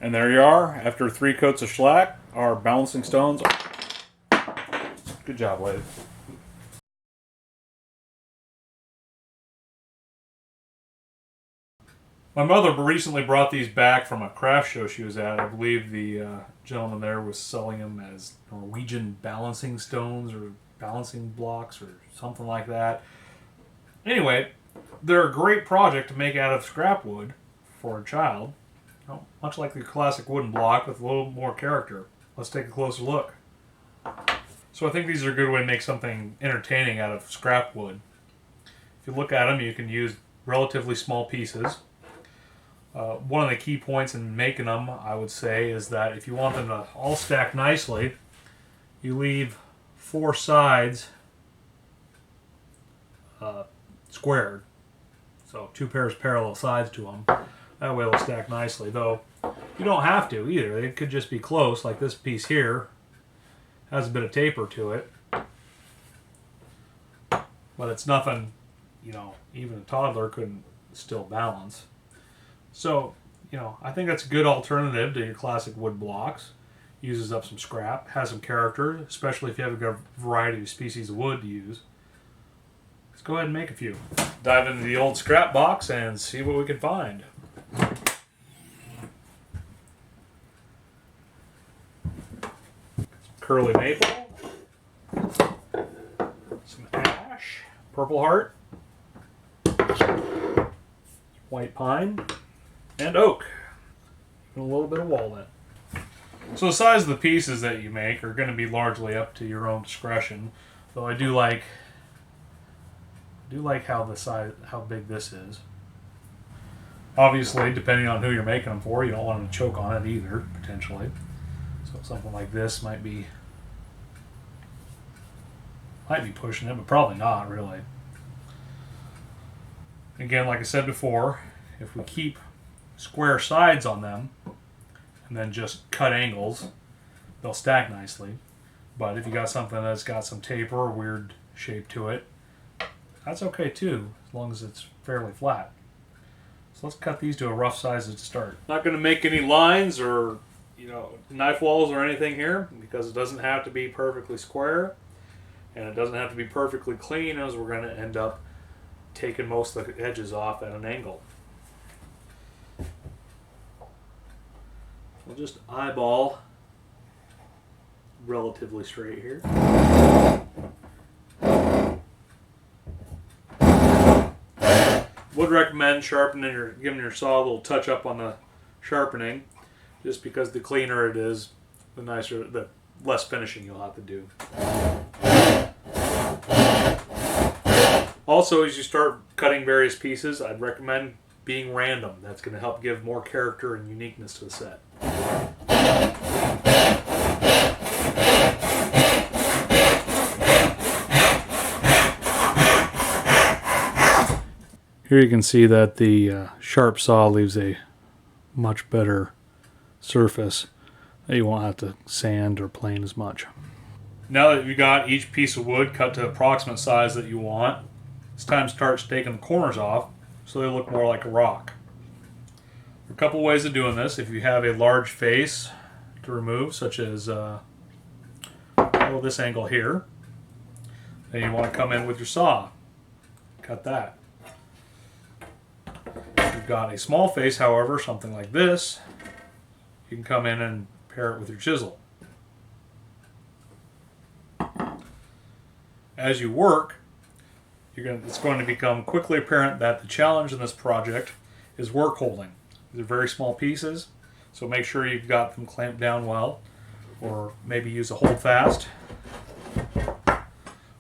And there you are. After 3 coats of shellac, our balancing stones. Good job, Wade. My mother recently brought these back from a craft show she was at. I believe the gentleman there was selling them as Norwegian balancing stones or balancing blocks or something like that. Anyway, they're a great project to make out of scrap wood for a child. Much like the classic wooden block with a little more character. Let's take a closer look. So I think these are a good way to make something entertaining out of scrap wood. If you look at them, you can use relatively small pieces. One of the key points in making them, I would say, is that if you want them to all stack nicely, you leave 4 sides squared. So 2 pairs of parallel sides to them. That way they'll stack nicely. Though you don't have to either. They could just be close, like this piece here has a bit of taper to it. But it's nothing, even a toddler couldn't still balance. So, I think that's a good alternative to your classic wood blocks. Uses up some scrap, has some character, especially if you have a variety of species of wood to use. Let's go ahead and make a few. Dive into the old scrap box and see what we can find. Curly maple, some ash, purple heart, white pine, and oak, and a little bit of walnut. So the size of the pieces that you make are going to be largely up to your own discretion. Though I do like how big this is. Obviously, depending on who you're making them for, you don't want them to choke on it either, potentially. So something like this might be pushing it, but probably not really. Again, like I said before, if we keep square sides on them and then just cut angles, they'll stack nicely. But if you got something that's got some taper or weird shape to it, that's okay too, as long as it's fairly flat. So let's cut these to a rough size to start. Not going to make any lines or knife walls or anything here, because it doesn't have to be perfectly square and it doesn't have to be perfectly clean, as we're going to end up taking most of the edges off at an angle. We'll just eyeball relatively straight here. Would recommend sharpening or giving your saw a little touch up on the sharpening, just because the cleaner it is, the less finishing you'll have to do. Also, as you start cutting various pieces, I'd recommend being random. That's going to help give more character and uniqueness to the set. Here you can see that the sharp saw leaves a much better surface that you won't have to sand or plane as much. Now that you've got each piece of wood cut to the approximate size that you want, it's time to start taking the corners off so they look more like a rock. There are a couple ways of doing this. If you have a large face to remove, such as this angle here, then you want to come in with your saw. Cut that. If you've got a small face, however, something like this, you can come in and pair it with your chisel. As you work, it's going to become quickly apparent that the challenge in this project is work holding. These are very small pieces, so make sure you've got them clamped down well, or maybe use a hold fast,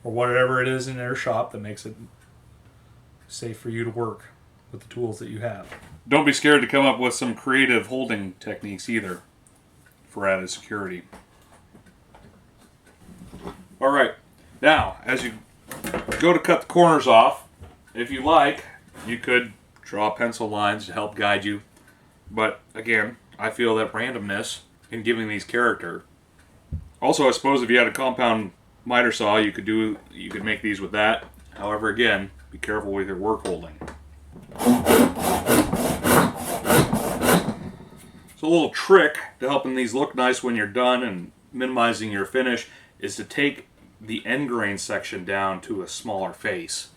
or whatever it is in their shop that makes it safe for you to work with the tools that you have. Don't be scared to come up with some creative holding techniques either for added security. Alright, now as you go to cut the corners off, if you like, you could draw pencil lines to help guide you. But again, I feel that randomness in giving these character. Also, I suppose if you had a compound miter saw, you could make these with that. However, again, be careful with your work holding. So a little trick to helping these look nice when you're done and minimizing your finish is to take the end grain section down to a smaller face,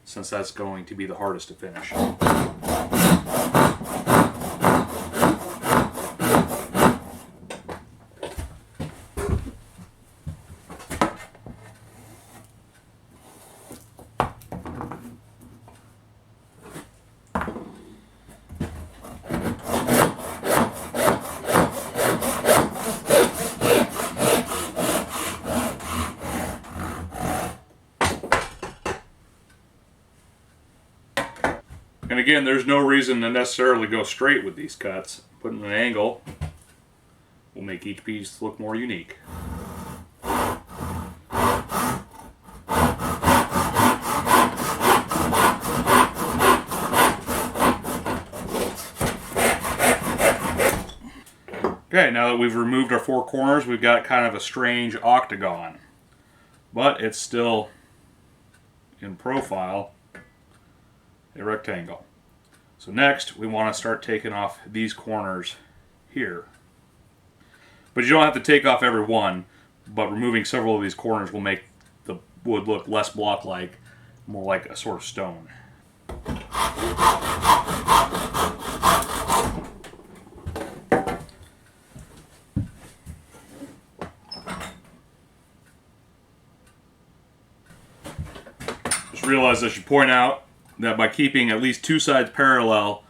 since that's going to be the hardest to finish. And again, there's no reason to necessarily go straight with these cuts. Putting an angle will make each piece look more unique. Okay, now that we've removed our four corners, we've got kind of a strange octagon. But it's still, in profile, a rectangle. So next, we want to start taking off these corners here. But you don't have to take off every one, but removing several of these corners will make the wood look less block-like, more like a sort of stone. Just realize I should point out that by keeping at least two sides parallel,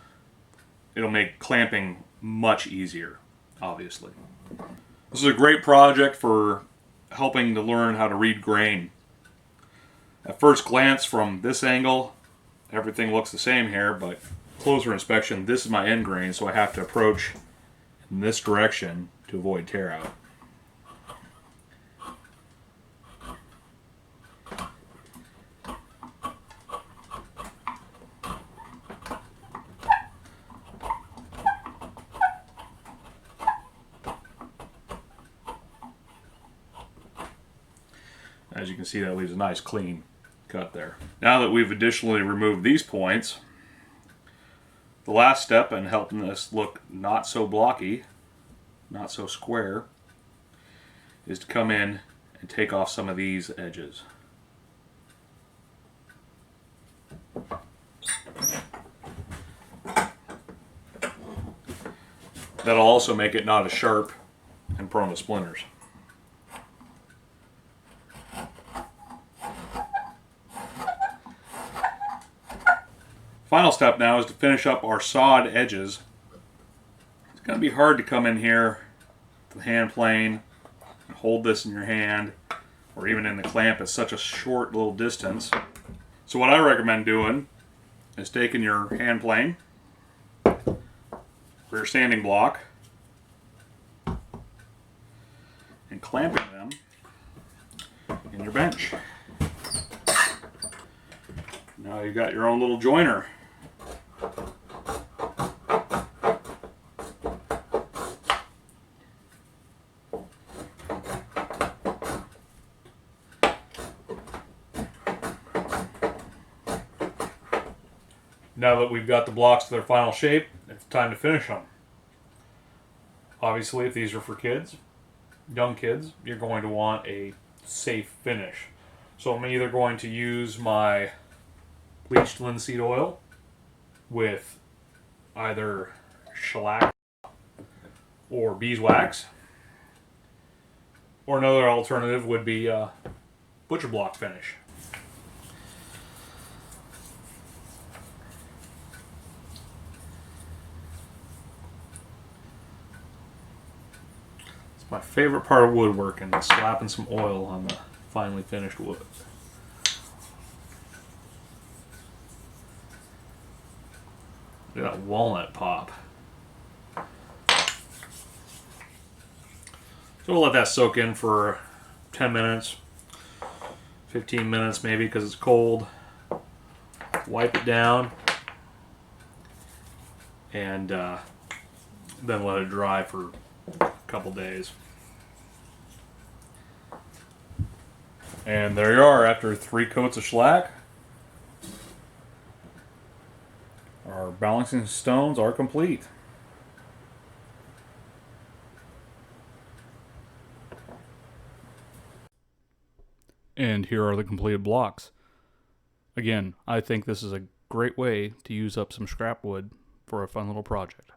it'll make clamping much easier, obviously. This is a great project for helping to learn how to read grain. At first glance from this angle, everything looks the same here, but closer inspection, this is my end grain, so I have to approach in this direction to avoid tear out. As you can see, that leaves a nice clean cut there. Now that we've additionally removed these points, the last step in helping this look not so blocky, not so square, is to come in and take off some of these edges. That'll also make it not as sharp and prone to splinters. Final step now is to finish up our sawed edges. It's going to be hard to come in here with the hand plane and hold this in your hand, or even in the clamp at such a short little distance. So what I recommend doing is taking your hand plane or your sanding block and clamping them in your bench. Now you've got your own little joiner. Now that we've got the blocks to their final shape, it's time to finish them. Obviously, if these are for kids, young kids, you're going to want a safe finish. So I'm either going to use my bleached linseed oil with either shellac or beeswax, or another alternative would be butcher block finish. It's my favorite part of woodworking, is slapping some oil on the finely finished wood. Look at that walnut pop. So we'll let that soak in for 10 minutes, 15 minutes maybe, because it's cold. Wipe it down and then let it dry for a couple days. And there you are, after 3 coats of shellac. Our balancing stones are complete. And here are the completed blocks. Again, I think this is a great way to use up some scrap wood for a fun little project.